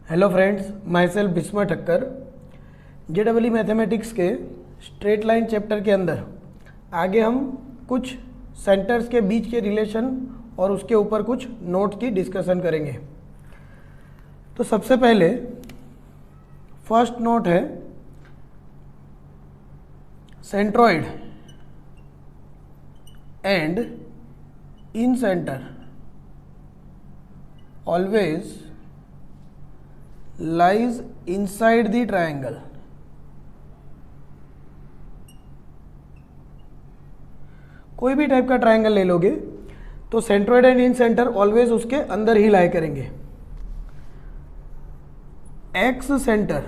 Hello friends, my self Bheeshma Thakkar. JEE mathematics के straight line chapter के अंदर आगे हम कुछ सेंटर्स के बीच के रिलेशन और उसके ऊपर कुछ नोट की डिस्कशन करेंगे। तो सबसे पहले फर्स्ट नोट है centroid and in centre always lies inside the triangle। कोई भी टाइप का ट्रायंगल ले लोगे तो centroid and in centre always उसके अंदर ही लाई करेंगे। X centre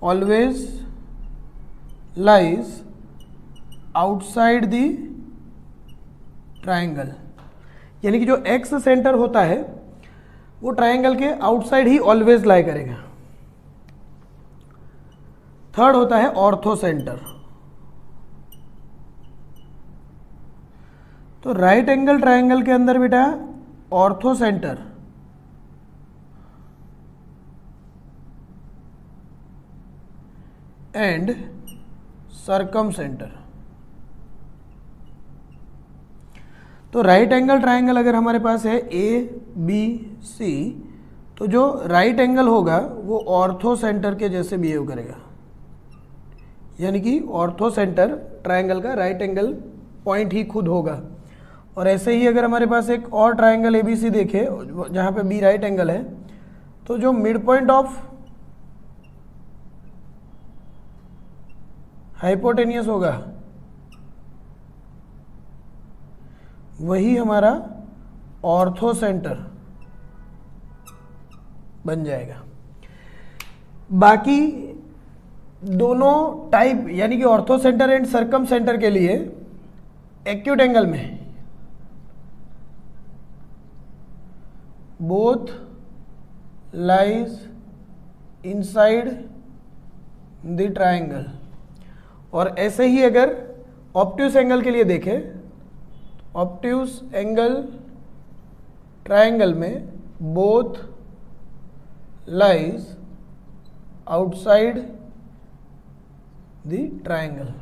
always lies outside the triangle, यानी कि जो एक्स सेंटर होता है वो ट्रायंगल के आउटसाइड ही ऑलवेज लाई करेगा। थर्ड होता है ऑर्थो सेंटर। तो राइट एंगल ट्रायंगल के अंदर बेटा orthocentre and circum centre. तो राइट एंगल ट्रायंगल अगर हमारे पास है ABC, तो जो राइट एंगल होगा वो ऑर्थो सेंटर के जैसे बिहेव करेगा, यानी कि ऑर्थो सेंटर ट्रायंगल का राइट एंगल पॉइंट ही खुद होगा। और ऐसे ही अगर हमारे पास एक और ट्रायंगल ABC देखे जहाँ पे B राइट एंगल है, तो जो मिड पॉइंट ऑफ हाइपोटेनियस होगा वही हमारा ऑर्थो सेंटर बन जाएगा। बाकी दोनों टाइप यानी कि orthocentre and circumcentre के लिए एक्यूट एंगल में both lies inside the triangle. और ऐसे ही अगर ऑब्ट्यूस एंगल के लिए देखें, ऑब्ट्यूस एंगल ट्रायंगल में both lies outside the triangle.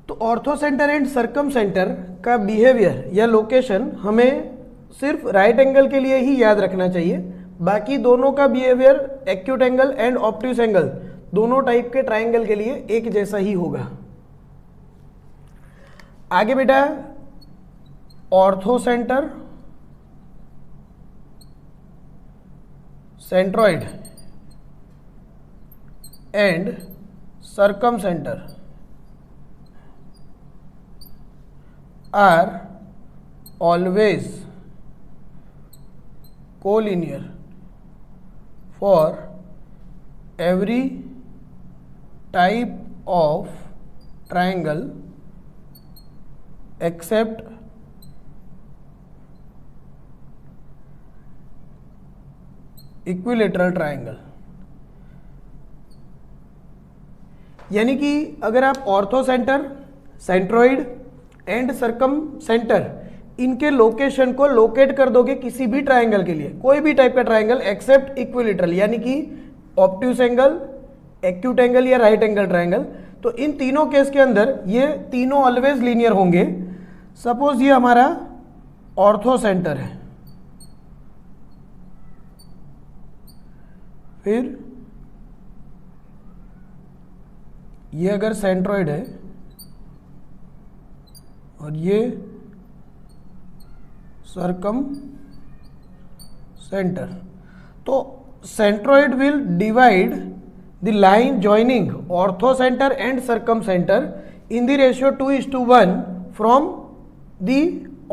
तो orthocentre and circumcentre का बिहेवियर या लोकेशन हमें सिर्फ राइट एंगल के लिए ही याद रखना चाहिए। बाकी दोनों का behaviour acute angle and obtuse angle दोनों टाइप के ट्रायंगल के लिए एक जैसा ही होगा। आगे बेटा orthocentre, centroid and circumcentre are always collinear for every type of triangle except equilateral triangle. यानी कि अगर आप orthocentre, centroid and circumcentre इनके लोकेशन को लोकेट कर दोगे किसी भी ट्रायंगल के लिए, कोई भी टाइप का ट्रायंगल एक्सेप्ट इक्विलेटरल, यानी कि ऑब्ट्यूस एंगल, एक्यूट एंगल या राइट एंगल ट्रायंगल, तो इन तीनों केस के अंदर ये तीनों ऑलवेज लीनियर होंगे। सपोज ये हमारा ऑर्थो सेंटर है, फिर ये अगर सेंट्रॉइड है और ये सर्कम सेंटर, तो centroid will divide the line joining ortho centre and circum centre in the ratio 2:1 from the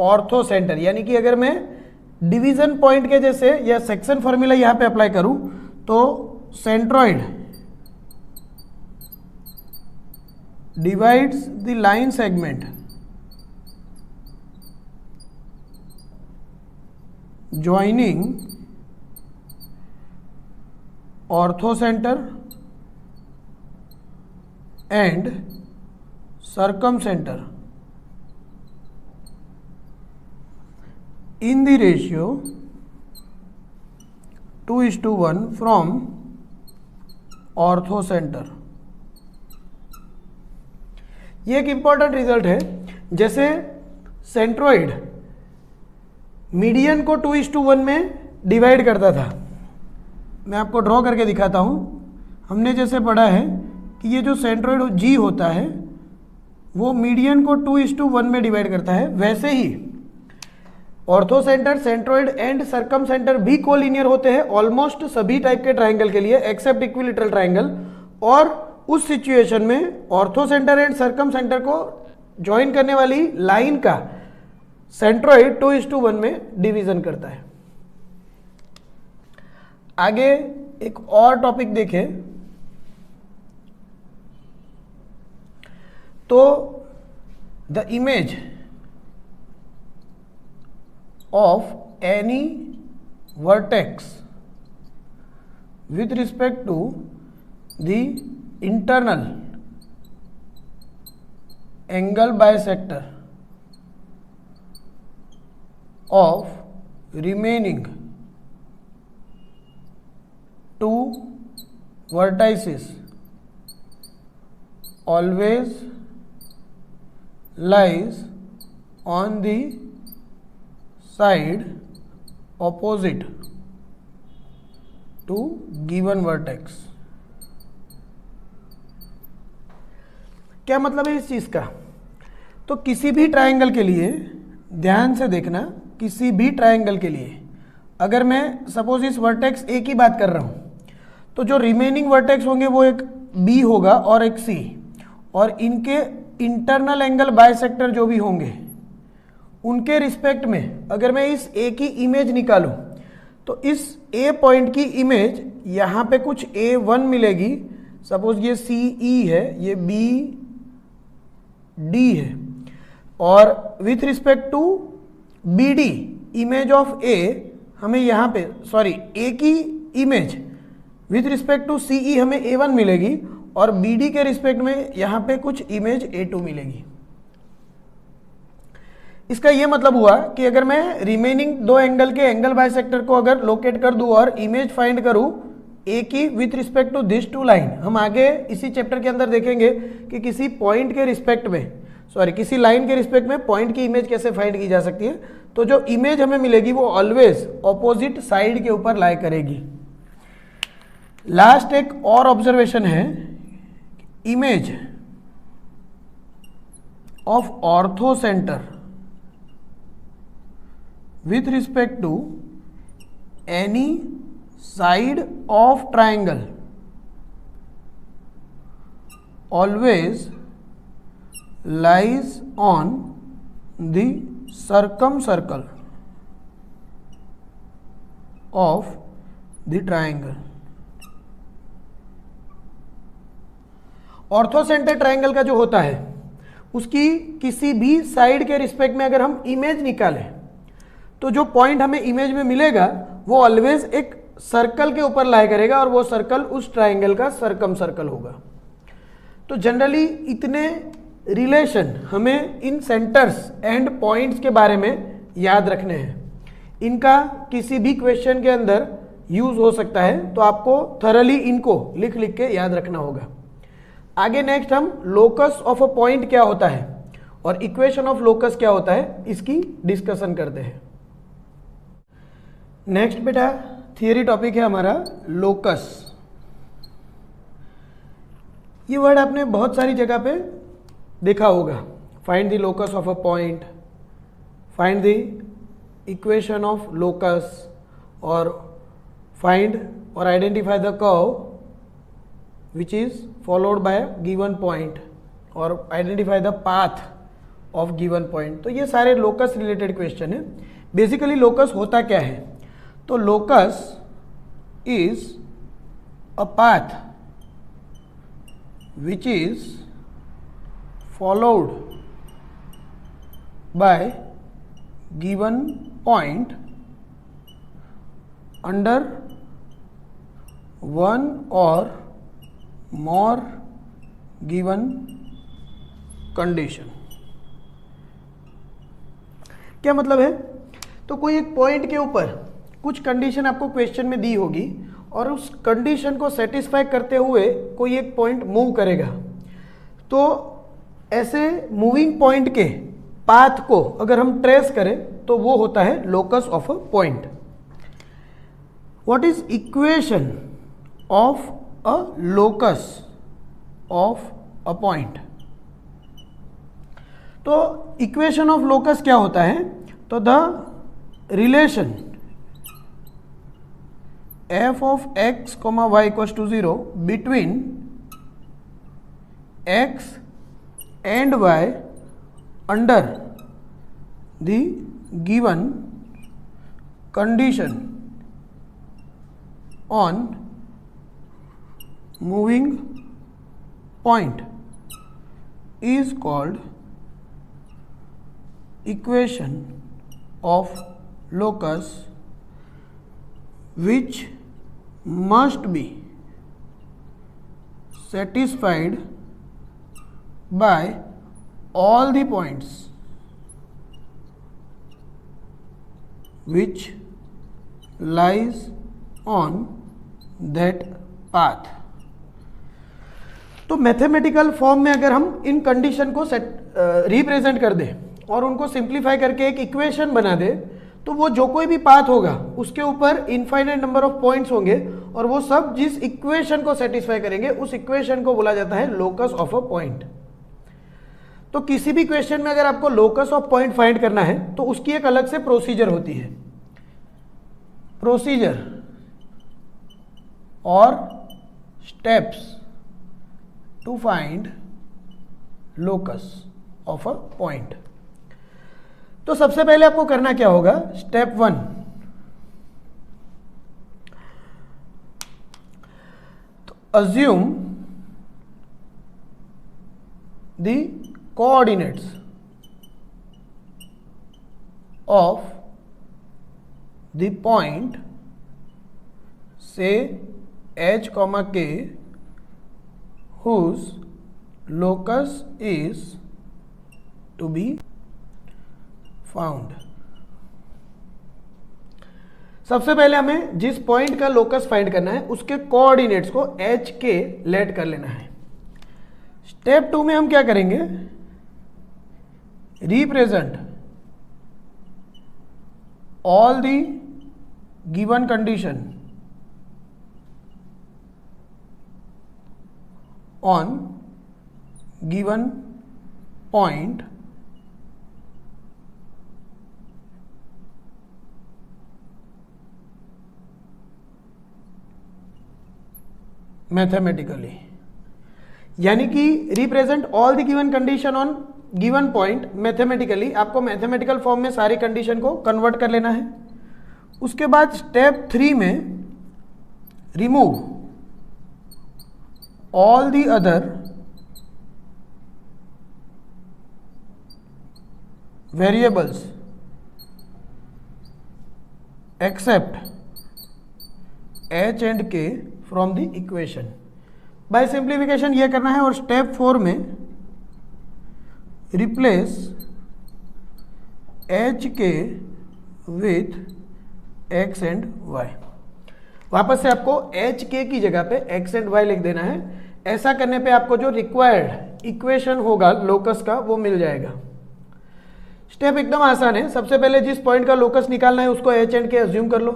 ortho centre. यानी कि अगर मैं डिवीजन पॉइंट के जैसे या सेक्शन फॉर्मूला यहां पे अप्लाई करूं तो centroid divides the line segment joining ortho centre and circum centre in the ratio 2:1 from orthocenter। ये एक इंपॉर्टेंट रिजल्ट है। जैसे सेंट्रोइड मीडियन को 2:1 में डिवाइड करता था। मैं आपको ड्रॉ करके दिखाता हूँ। हमने जैसे पढ़ा है कि ये जो सेंट्रोइड जी होता है वो मीडियन को 2:1 में डिवाइड करता है, वैसे ही ऑर्थोसेंटर, सेंट्रोइड एंड सर्कम सेंटर भी कोलिनियर होते हैं ऑलमोस्ट सभी टाइप के ट्राइंगल के लिए एक्सेप्ट इक्विलेटरल ट्राइंगल। और उस सिचुएशन में ऑर्थोसेंटर एंड सर्कम सेंटर को ज्वाइन करने वाली लाइन का सेंट्रोइड 2:1 में डिवीजन करता है। आगे एक और टॉपिक देखें तो the image of any vertex with respect to the internal angle bisector of remaining two vertices always lies on the side opposite to given vertex। क्या मतलब है इस चीज का? तो किसी भी ट्रायंगल के लिए ध्यान से देखना, किसी भी ट्रायंगल के लिए अगर मैं सपोज इस वर्टेक्स ए की बात कर रहा हूं तो जो रिमेनिंग वर्टेक्स होंगे वो एक बी होगा और एक सी, और इनके इंटरनल एंगल बाइसेक्टर जो भी होंगे उनके रिस्पेक्ट में अगर मैं इस ए की इमेज निकालूं तो इस ए पॉइंट की इमेज यहाँ पे कुछ A1 मिलेगी। सपोज ये CE है, ये BD है, और with respect to BD image of A हमें यहाँ पे A की image with respect to CE हमें A1 मिलेगी और BD के रिस्पेक्ट में यहाँ पे कुछ इमेज A2 मिलेगी। इसका ये मतलब हुआ कि अगर मैं रिमेनिंग दो एंगल के एंगल बाइसेक्टर को अगर लोकेट कर दूं और इमेज फाइंड करूं ए की with respect to this two line, हम आगे इसी चैप्टर के अंदर देखेंगे कि किसी पॉइंट के रिस्पेक्ट में किसी लाइन के रिस्पेक्ट में पॉइंट की इमेज कैसे फाइंड की जा सकती है। तो जो इमेज हमें मिलेगी वो ऑलवेज ऑपोजिट साइड के ऊपर लाई करेगी। लास्ट एक और ऑब्जर्वेशन है, image of ortho centre with respect to any side of triangle always lies on the circumcircle of the triangle। Orthocentre triangle का जो होता है उसकी किसी भी साइड के रिस्पेक्ट में अगर हम इमेज निकालें तो जो पॉइंट हमें इमेज में मिलेगा वो ऑलवेज एक सर्कल के ऊपर लाई करेगा और वो सर्कल उस ट्रायंगल का सर्कम सर्कल होगा। तो जनरली इतने रिलेशन हमें इन सेंटर्स एंड पॉइंट्स के बारे में याद रखने हैं। इनका किसी भी क्वेश्चन के अंदर यूज हो सकता है, तो आपको थरली इनको लिख लिख के याद रखना होगा। आगे नेक्स्ट हम लोकस ऑफ अ पॉइंट क्या होता है और इक्वेशन ऑफ लोकस क्या होता है इसकी डिस्कशन करते हैं। नेक्स्ट बेटा थियरी टॉपिक है हमारा लोकस। ये वर्ड आपने बहुत सारी जगह पे देखा होगा, find the locus of a point, find the equation of locus, और फाइंड और identify the curve which is followed by given point, और identify the path of given point. तो ये सारे लोकस रिलेटेड क्वेश्चन है। बेसिकली लोकस होता क्या है? तो locus is a path which is followed by given point under one और मोर गिवन कंडीशन। क्या मतलब है? तो कोई एक पॉइंट के ऊपर कुछ कंडीशन आपको क्वेश्चन में दी होगी और उस कंडीशन को सेटिस्फाई करते हुए कोई एक पॉइंट मूव करेगा, तो ऐसे मूविंग पॉइंट के पाथ को अगर हम ट्रेस करें तो वो होता है locus of a point. What is equation of a locus of a point? तो इक्वेशन ऑफ लोकस क्या होता है? तो the relation f of x, y equals to 0 between x and y under the given condition on moving point is called equation of locus, which must be satisfied by all the points which lies on that path। तो mathematical form में अगर हम इन condition को represent कर दें और उनको simplify करके एक इक्वेशन बना दे, तो वो जो कोई भी पाथ होगा उसके ऊपर इनफाइनाइट नंबर ऑफ पॉइंट्स होंगे और वो सब जिस इक्वेशन को सेटिस्फाई करेंगे उस इक्वेशन को बोला जाता है लोकस ऑफ अ पॉइंट। तो किसी भी क्वेश्चन में अगर आपको लोकस ऑफ पॉइंट फाइंड करना है तो उसकी एक अलग से प्रोसीजर होती है। प्रोसीजर और steps to find locus of a point. तो सबसे पहले आपको करना क्या होगा? स्टेप 1, तो assume the coordinates of the point से h, k whose locus is to be found. सबसे पहले हमें जिस पॉइंट का लोकस फाइंड करना है उसके कोऑर्डिनेट्स को h k लेट कर लेना है। स्टेप 2 में हम क्या करेंगे? Represent all the given condition on given point mathematically, यानी कि represent all the given condition on given point mathematically. आपको मैथमेटिकल फॉर्म में सारी कंडीशन को कन्वर्ट कर लेना है। उसके बाद स्टेप 3 में remove all the other variables except h and k from the equation. By simplification ये करना है। और स्टेप 4 में replace h k with x and y। वापस से आपको h k की जगह पे x एंड y लिख देना है। ऐसा करने पे आपको जो रिक्वायर्ड इक्वेशन होगा लोकस का वो मिल जाएगा। स्टेप एकदम आसान है। सबसे पहले जिस पॉइंट का लोकस निकालना है उसको h एंड k अज्यूम कर लो।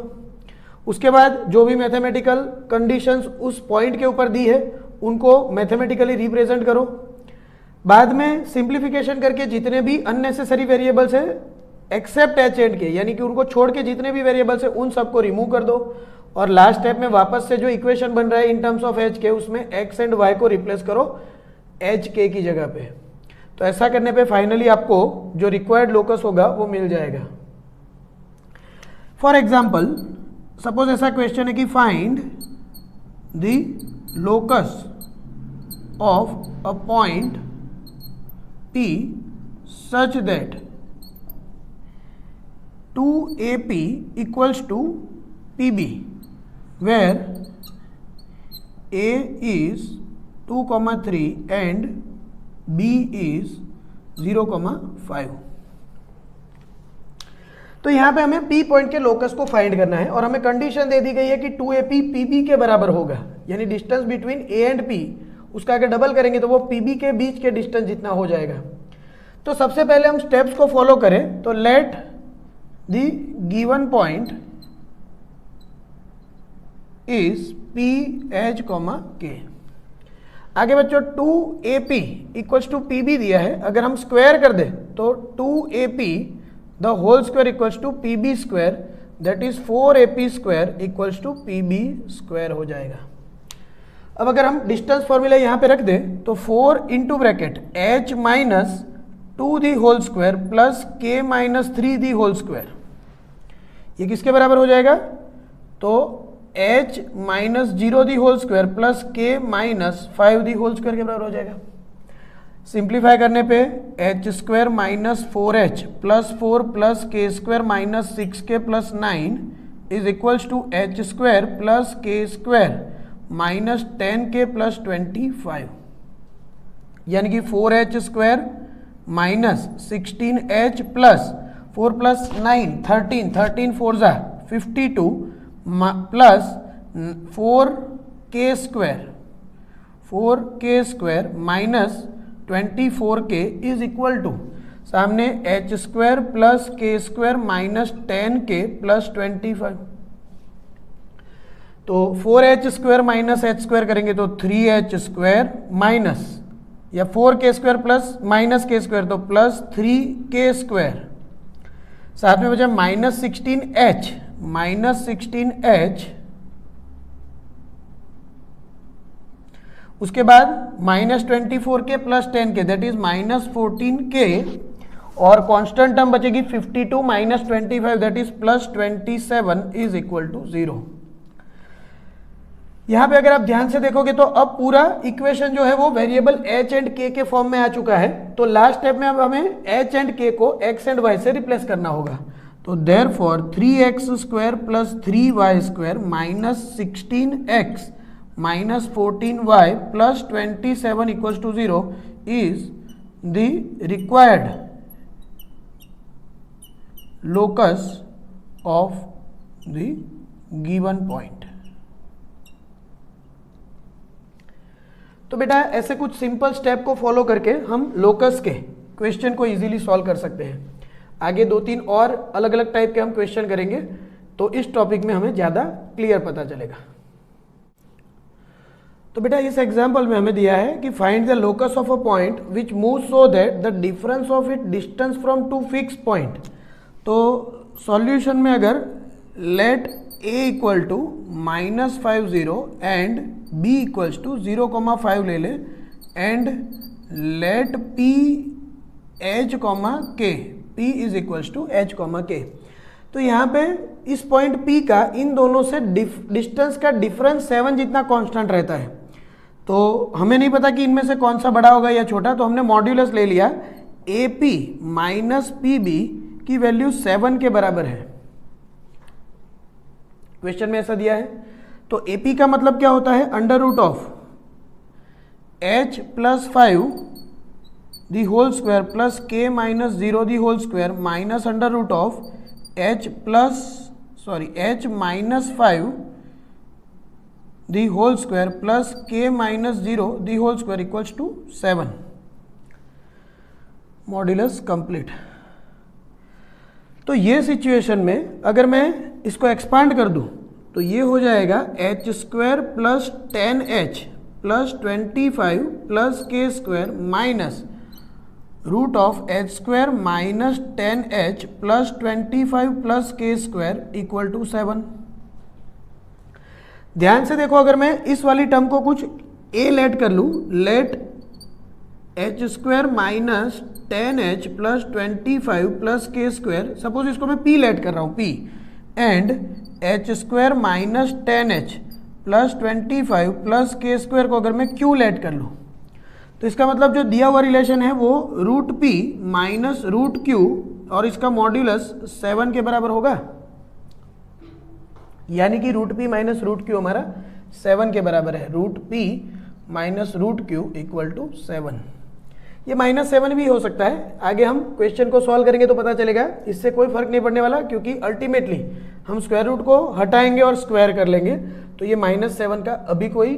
उसके बाद जो भी मैथमेटिकल कंडीशंस उस पॉइंट के ऊपर दी है उनको मैथमेटिकली रिप्रेजेंट करो। बाद में सिंप्लीफिकेशन करके जितने भी अननेसेसरी वेरिएबल्स है एक्सेप्ट h एंड k, यानी कि उनको छोड़ के जितने भी वेरिएबल्स है उन सबको रिमूव कर दो। और लास्ट स्टेप में वापस से जो इक्वेशन बन रहा है in terms of h k उसमें x एंड y को रिप्लेस करो h k की जगह पे। तो ऐसा करने पे फाइनली आपको जो रिक्वायर्ड लोकस होगा वो मिल जाएगा। फॉर एग्जाम्पल सपोज ऐसा क्वेश्चन है कि find the locus of a point P such that 2AP equals to PB, where A is 2,3 and B is 0,5। तो यहाँ पे हमें P पॉइंट के लोकस को फाइंड करना है और हमें कंडीशन दे दी गई है कि 2AP PB के बराबर होगा, यानी distance between A and P, उसका अगर डबल करेंगे तो वो PB के बीच के डिस्टेंस जितना हो जाएगा। तो सबसे पहले हम स्टेप्स को फॉलो करें, तो let the given point is PH, K। आगे बच्चों 2AP इक्वल्स टू PB दिया है, अगर हम स्क्वायर कर दें तो 2AP the whole square equals to PB square, that is 4AP square equals to PB square हो जाएगा। अब अगर हम डिस्टेंस फॉर्मूला यहाँ पे रख दें तो 4 into bracket H minus 2 the whole square plus K minus 3 the whole square, ये किसके बराबर हो जाएगा? तो H minus 0 the whole square plus K minus 5 the whole square के बराबर हो जाएगा। सिंप्लीफाई करने पे H square minus 4H plus 4 plus K square minus 6K plus 9 is equals to H square plus K square minus 10K plus 25, यानी कि 4H square minus 16H plus 4 plus 9 13 4 जा 52 plus 4K square minus 24K is equal to सामने H square plus K square minus 10K plus 25। तो 4H square minus H square करेंगे तो 3H square minus या 4K square plus minus K square तो plus 3K square, साथ में बचा minus 16H उसके बाद minus 24K plus 10K that is minus 14K, और कांस्टेंट टर्म बचेगी 52 minus 25 that is plus 27 is equal to 0। यहां पे अगर आप ध्यान से देखोगे तो अब पूरा इक्वेशन जो है वो वेरिएबल H एंड K के फॉर्म में आ चुका है। तो लास्ट स्टेप में अब हमें H एंड K को X एंड Y से रिप्लेस करना होगा। तो therefore 3x square plus 3y square minus 16x minus 14y plus 27 equals to 0 is the required locus of the given point. तो बेटा ऐसे कुछ सिंपल स्टेप को फॉलो करके हम लोकस के क्वेश्चन को इजीली सॉल्व कर सकते हैं। आगे 2-3 और अलग अलग टाइप के हम क्वेश्चन करेंगे तो इस टॉपिक में हमें ज़्यादा क्लियर पता चलेगा। तो बेटा इस एग्जाम्पल में हमें दिया है कि find the locus of a point which move so that the difference of it distance from two fix point. तो सॉल्यूशन में अगर let a equal to minus 50 and b equals to 0,5 ले ले and let p h, k, p is equals to h, k। तो यहाँ पे इस point p का इन दोनों से डिस्टेंस का डिफरेंस 7 जितना कांस्टेंट रहता है। तो हमें नहीं पता कि इनमें से कौन सा बड़ा होगा या छोटा, तो हमने मॉड्यूलस ले लिया AP माइनस PB की वैल्यू 7 के बराबर है। क्वेश्चन में ऐसा दिया है। तो AP का मतलब क्या होता है? Under root of H plus 5 the whole square plus K minus 0 the whole square minus under root of H minus 5 the whole square plus K minus 0 the whole square equals to 7। Modulus complete. तो ये situation में अगर मैं इसको expand कर दूं तो ये हो जाएगा H square plus 10H plus 25 plus K square minus root of H square minus 10H plus 25 plus K square equal to 7। ध्यान से देखो, अगर मैं इस वाली टर्म को कुछ a लेट कर लूँ, let H square minus 10H plus 25 plus K square, suppose इसको मैं p लेट कर रहा हूँ p, and H square minus 10H plus 25 plus K square को अगर मैं q लेट कर लूँ, तो इसका मतलब जो दिया हुआ रिलेशन है वो root p minus root q और इसका मॉड्यूलस 7 के बराबर होगा। यानी कि root p minus root q हमारा 7 के बराबर है। Root p minus root q equal to 7। ये -7 भी हो सकता है, आगे हम क्वेश्चन को सॉल्व करेंगे तो पता चलेगा, इससे कोई फर्क नहीं पड़ने वाला क्योंकि अल्टीमेटली हम स्क्वायर रूट को हटाएंगे और स्क्वायर कर लेंगे, तो ये -7 का अभी कोई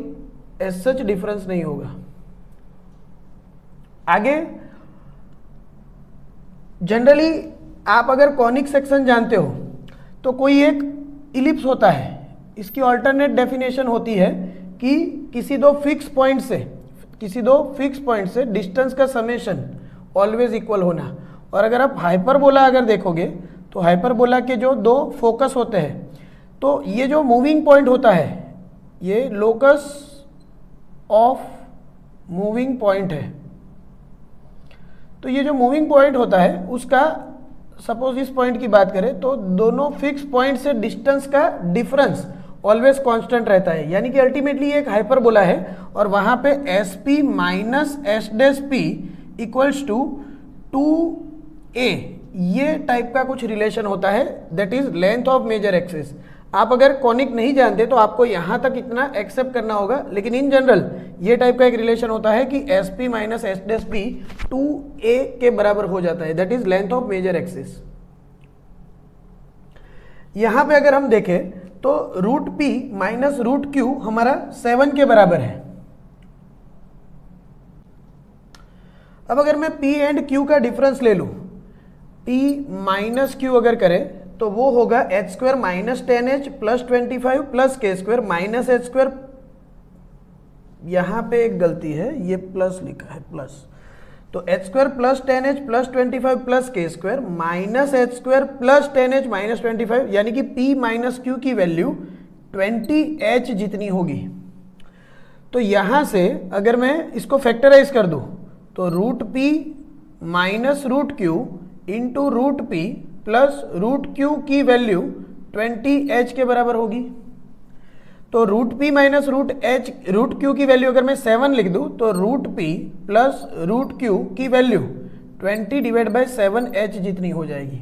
एज सच डिफरेंस नहीं होगा। आगे जनरली आप अगर कॉनिक सेक्शन जानते हो तो कोई एक इलिप्स होता है, इसकी ऑल्टरनेट डेफिनेशन होती है कि किसी दो फिक्स पॉइंट से डिस्टेंस का समेशन ऑलवेज इक्वल होना। और अगर आप हाइपरबोला अगर देखोगे तो हाइपरबोला के जो दो फोकस होते हैं, तो ये जो मूविंग पॉइंट होता है ये लोकस ऑफ मूविंग पॉइंट है। तो ये जो मूविंग पॉइंट होता है उसका, सपोज इस पॉइंट की बात करें तो दोनों फिक्स पॉइंट से डिस्टेंस का डिफरेंस ऑलवेज कांस्टेंट रहता है, यानी कि अल्टीमेटली एक हाइपरबोला है और वहां पे S P minus S dash P equals to 2a, ये टाइप का कुछ रिलेशन होता है, that is length of major axis. आप अगर कॉनिक नहीं जानते तो आपको यहां तक इतना एक्सेप्ट करना होगा, लेकिन इन जनरल ये टाइप का एक रिलेशन होता है कि S P minus S dash P 2a के बराबर हो जाता है, that is length of major axis. यहां पे अगर हम देखें तो root P minus root Q हमारा 7 के बराबर है। अब अगर मैं p एंड q का डिफरेंस ले लूं, p माइनस क्यू अगर करें तो वो होगा H square minus 10h plus 25 plus K square minus H square, यहां पे एक गलती है, ये प्लस लिखा है प्लस, तो H square plus 10h plus 25 plus K square minus H square plus 10h minus 25, यानी कि p माइनस क्यू की वैल्यू 20h जितनी होगी। तो यहां से अगर मैं इसको फैक्टराइज कर दूं तो root p minus root Q into root p plus root Q की वैल्यू 20h के बराबर होगी। तो root p minus root Q की वैल्यू अगर मैं 7 लिख दूं तो root p plus root Q की वैल्यू 20 डिवाइड बाई 7h जितनी हो जाएगी।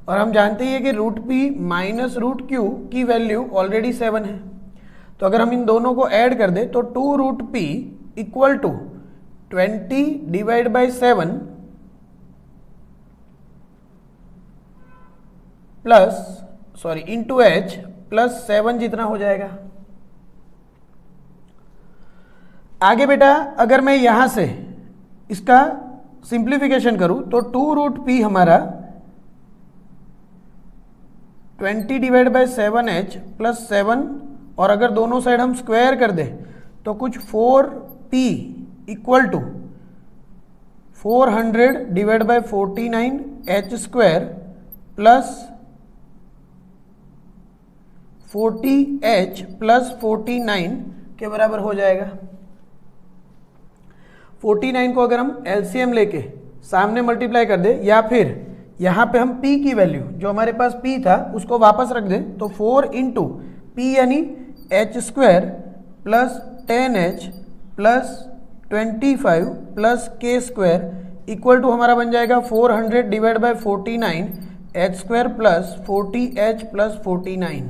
और हम जानते ही है कि root p minus root Q की वैल्यू ऑलरेडी 7 है, तो अगर हम इन दोनों को ऐड कर दें तो 2 root p equal to 20 divide by 7 into h plus 7 जितना हो जाएगा। आगे बेटा अगर मैं यहां से इसका सिंप्लीफिकेशन करूं तो 2 रूट p हमारा 20 डिवाइड बाई 7h प्लस 7, और अगर दोनों साइड हम स्क्वायर कर दें तो कुछ 4p equal to 400 divide by 49h square plus 40h plus 49 के बराबर हो जाएगा। 49 को अगर हम एलसीएम लेके सामने मल्टीप्लाई कर दे, या फिर यहाँ पे हम p की वैल्यू जो हमारे पास p था उसको वापस रख दे, तो 4 इंटू p यानी h square plus 10h plus 25 plus k square equal to हमारा बन जाएगा 400 divide by 49 h square plus 40h plus 49।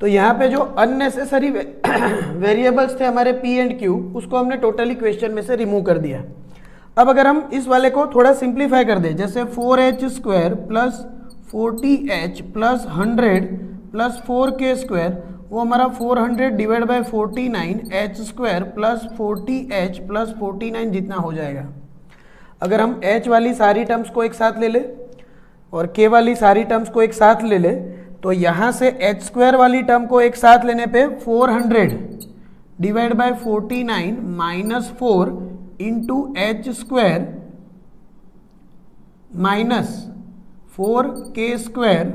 तो यहाँ पे जो अननेसेसरी वेरिएबल्स थे हमारे p एंड q, उसको हमने टोटली क्वेश्चन में से रिमूव कर दिया। अब अगर हम इस वाले को थोड़ा सिंप्लीफाई कर दें, जैसे 4h square plus 40h plus 100 plus 4k square, वो हमारा 400 divide by 49 h square plus 40h plus 49 जितना हो जाएगा। अगर हम h वाली सारी टर्म्स को एक साथ ले ले और k वाली सारी टर्म्स को एक साथ ले ले, तो यहाँ से h स्क्वायर वाली टर्म को एक साथ लेने पे 400 divide by 49 minus 4 into H square minus 4k square,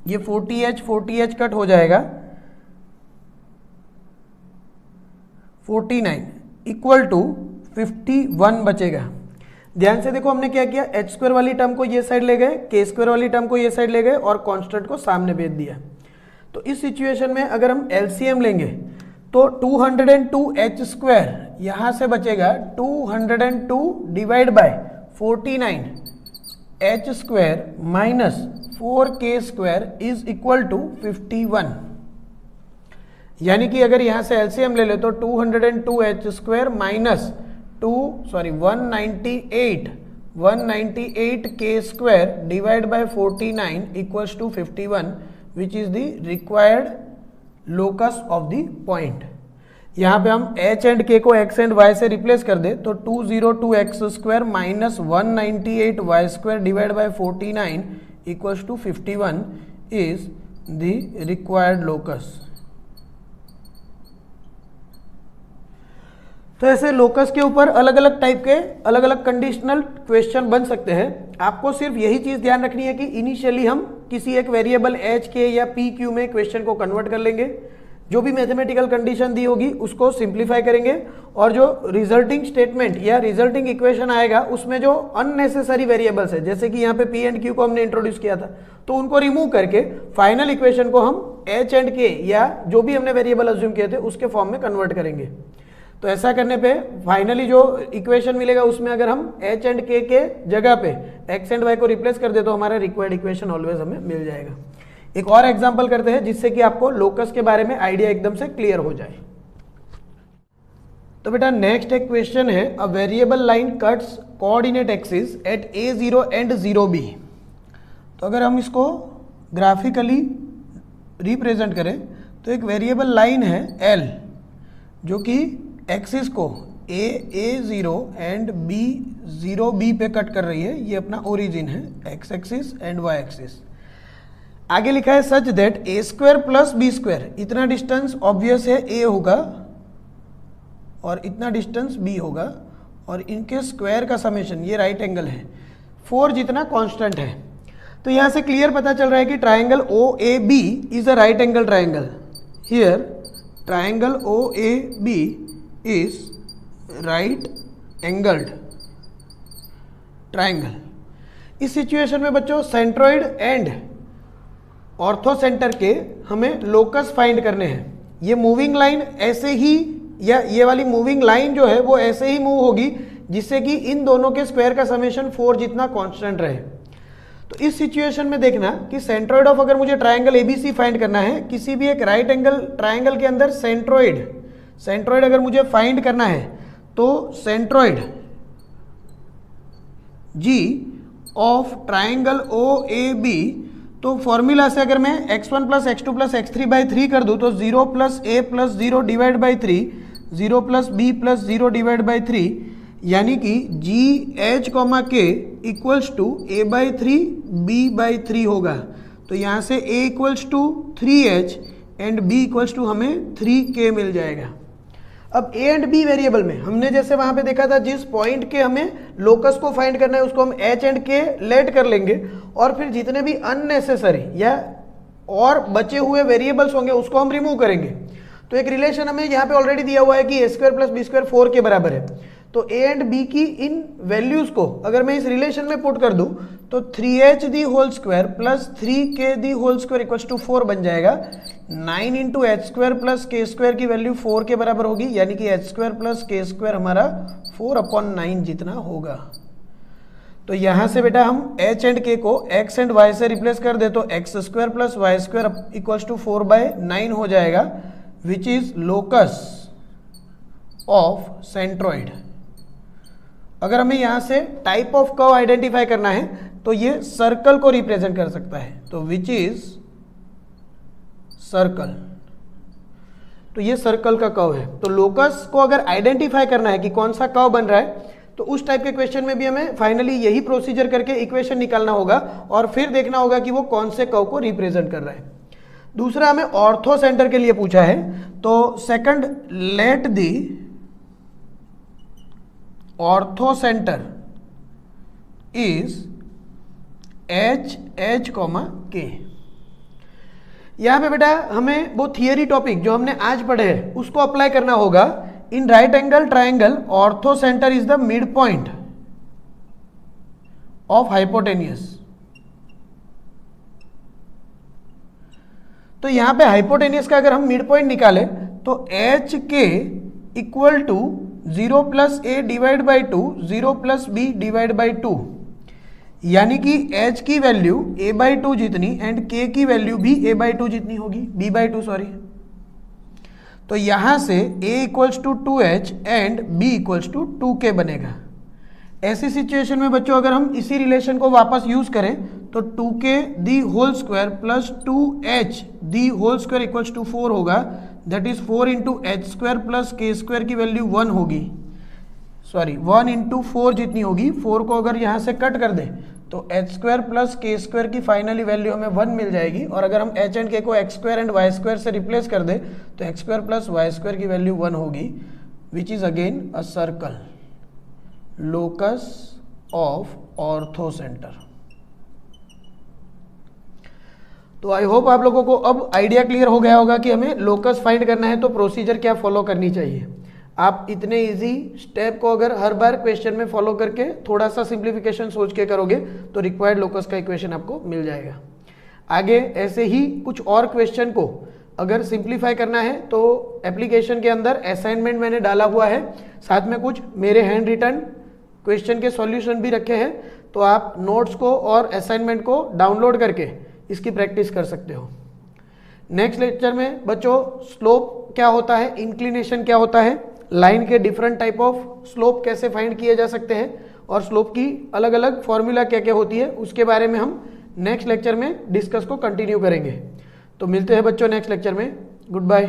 ये 40h कट हो जाएगा 49 इक्वल टू 51 बचेगा। ध्यान से देखो हमने क्या किया, एच स्क्वायर वाली टर्म को ये साइड ले गए, के स्क्वायर वाली टर्म को ये साइड ले गए और कांस्टेंट को सामने भेज दिया। तो इस सिचुएशन में अगर हम एलसीएम लेंगे तो 202h स्क्वायर यहाँ से बचेगा 202 divide by 49h square minus 4k square is equal to 51। यानी कि अगर यहाँ से एलसीएम ले ले तो 202h square minus 198 k square divided by 49 equals to 51, which is the required locus of the point. यहाँ पे हम h एंड k को x एंड y से रिप्लेस कर दे तो 202x square minus 198y square divide by 49 equals to 51 is the required locus. तो ऐसे लोकस के ऊपर अलग अलग टाइप के अलग अलग कंडीशनल क्वेश्चन बन सकते हैं। आपको सिर्फ यही चीज ध्यान रखनी है कि इनिशियली हम किसी एक वेरिएबल h के या p q में क्वेश्चन को कन्वर्ट कर लेंगे, जो भी मैथमेटिकल कंडीशन दी होगी उसको सिंप्लीफाई करेंगे और जो रिजल्टिंग स्टेटमेंट या रिजल्टिंग इक्वेशन आएगा उसमें जो अननेसेसरी वेरिएबल्स है, जैसे कि यहाँ पे p एंड q को हमने इंट्रोड्यूस किया था, तो उनको रिमूव करके फाइनल इक्वेशन को हम h एंड k या जो भी हमने वेरिएबल अज्यूम किए थे उसके फॉर्म में कन्वर्ट करेंगे। तो ऐसा करने पे फाइनली जो इक्वेशन मिलेगा उसमें अगर हम h एंड k के जगह पे x एंड y को रिप्लेस कर दे तो हमारा रिक्वायर्ड इक्वेशन ऑलवेज हमें मिल जाएगा। एक और एग्जांपल करते हैं जिससे कि आपको लोकस के बारे में आइडिया एकदम से क्लियर हो जाए। तो बेटा नेक्स्ट एक क्वेश्चन है, a variable line cuts coordinate axis at a0 and 0b। तो अगर हम इसको ग्राफिकली रिप्रेजेंट करें तो एक वेरिएबल लाइन है l जो कि एक्सिस को a0 एंड b0b पे कट कर रही है। ये अपना ओरिजिन है x axis and y axis. आगे लिखा है such that a square plus b square, इतना डिस्टेंस ऑब्वियस है a होगा और इतना डिस्टेंस b होगा और इनके स्क्वायर का समेशन, ये राइट एंगल है, 4 जितना कांस्टेंट है। तो यहाँ से क्लियर पता चल रहा है कि triangle OAB is a right angle triangle. Here triangle OAB is right angled triangle. इस सिचुएशन में बच्चों सेंट्रोइड एंड ऑर्थो सेंटर के हमें लोकस फाइंड करने हैं। ये मूविंग लाइन ऐसे ही या ये वाली मूविंग लाइन जो है वो ऐसे ही मूव होगी जिससे कि इन दोनों के स्क्वायर का समेशन 4 जितना कांस्टेंट रहे। तो इस सिचुएशन में देखना कि सेंट्रोइड ऑफ, अगर मुझे ट्राइंगल ABC फाइंड करना है, किसी भी एक राइट एंगल ट्राइंगल के अंदर सेंट्रोइड अगर मुझे फाइंड करना है तो centroid G of triangle OAB, तो फॉर्मूला से अगर मैं x1 plus x2 plus x3 by 3 कर दूँ तो 0 plus a plus 0 divide by 3, 0 plus b plus 0 divide by 3, यानी कि G H comma K equals to a by 3 b by 3 होगा। तो यहाँ से a equals to 3h and b equals to हमें 3k मिल जाएगा। अब a एंड b वेरिएबल में हमने जैसे वहां पे देखा था, जिस पॉइंट के हमें लोकस को फाइंड करना है उसको हम h एंड k लेट कर लेंगे और फिर जितने भी अननेसेसरी या और बचे हुए वेरिएबल्स होंगे उसको हम रिमूव करेंगे। तो एक रिलेशन हमें यहाँ पे ऑलरेडी दिया हुआ है कि a square plus b square 4 के बराबर है। तो a एंड b की इन वैल्यूज को अगर मैं इस रिलेशन में पुट कर दूं तो 3h the whole square plus 3k the whole square equals to 4 बन जाएगा। 9 into H square plus K square की वैल्यू 4 के बराबर होगी, यानी कि H square plus K square हमारा 4/9 जितना होगा। तो यहाँ से बेटा हम h एंड k को x एंड y से रिप्लेस कर दे तो x square plus Y square equals to 4/9 हो जाएगा, which is locus of centroid. अगर हमें यहाँ से टाइप ऑफ कर्व आइडेंटिफाई करना है तो ये सर्कल को रिप्रेजेंट कर सकता है, तो विच इज सर्कल। तो ये सर्कल का कर्व है। तो लोकस को अगर आइडेंटिफाई करना है कि कौन सा कर्व बन रहा है तो उस टाइप के क्वेश्चन में भी हमें फाइनली यही प्रोसीजर करके इक्वेशन निकालना होगा और फिर देखना होगा कि वो कौन से कर्व को रिप्रेजेंट कर रहा है। दूसरा हमें ऑर्थो सेंटर के लिए पूछा है, तो second let the ortho centre is h k। यहाँ पे बेटा हमें वो थियरी टॉपिक जो हमने आज पढ़े हैं उसको अप्लाई करना होगा। In right angle triangle ortho centre is the mid point of hypotenuse. तो यहां पे हाइपोटेनियस का अगर हम मिड पॉइंट निकालें तो H K equal to 0 plus A divide by 2, 0 plus B divide by 2, यानी कि h की वैल्यू a/2 जितनी एंड k की वैल्यू भी a/2 जितनी होगी, b/2 सॉरी। तो यहाँ से a equals to 2h and b equals to 2k बनेगा। ऐसी सिचुएशन में बच्चों अगर हम इसी रिलेशन को वापस यूज करें तो 2k the whole square plus 2h the whole square equals to 4 होगा। That is 4 into H square plus K square की वैल्यू 1 होगी, सॉरी 1 इंटू 4 जितनी होगी। 4 को अगर यहाँ से कट कर दे तो H square plus K square की फाइनली वैल्यू हमें 1 मिल जाएगी। और अगर हम एच एंड के को X square and Y square से रिप्लेस कर दे तो X square plus Y square की वैल्यू 1 होगी, which is again a circle, locus of orthocentre. तो आई होप आप लोगों को अब आइडिया क्लियर हो गया होगा कि हमें लोकस फाइंड करना है तो प्रोसीजर क्या फॉलो करनी चाहिए। आप इतने इजी स्टेप को अगर हर बार क्वेश्चन में फॉलो करके थोड़ा सा सिंप्लीफिकेशन सोच के करोगे तो रिक्वायर्ड लोकस का इक्वेशन आपको मिल जाएगा। आगे ऐसे ही कुछ और क्वेश्चन को अगर सिंप्लीफाई करना है तो एप्लीकेशन के अंदर असाइनमेंट मैंने डाला हुआ है, साथ में कुछ मेरे हैंड रिटन क्वेश्चन के सॉल्यूशन भी रखे हैं। तो आप नोट्स को और असाइनमेंट को डाउनलोड करके इसकी प्रैक्टिस कर सकते हो। नेक्स्ट लेक्चर में बच्चों स्लोप क्या होता है, इंक्लिनेशन क्या होता है, लाइन के डिफरेंट टाइप ऑफ स्लोप कैसे फाइंड किए जा सकते हैं और स्लोप की अलग अलग फॉर्मूला क्या क्या होती है उसके बारे में हम नेक्स्ट लेक्चर में डिस्कस को कंटिन्यू करेंगे। तो मिलते हैं बच्चों नेक्स्ट लेक्चर में। Good bye.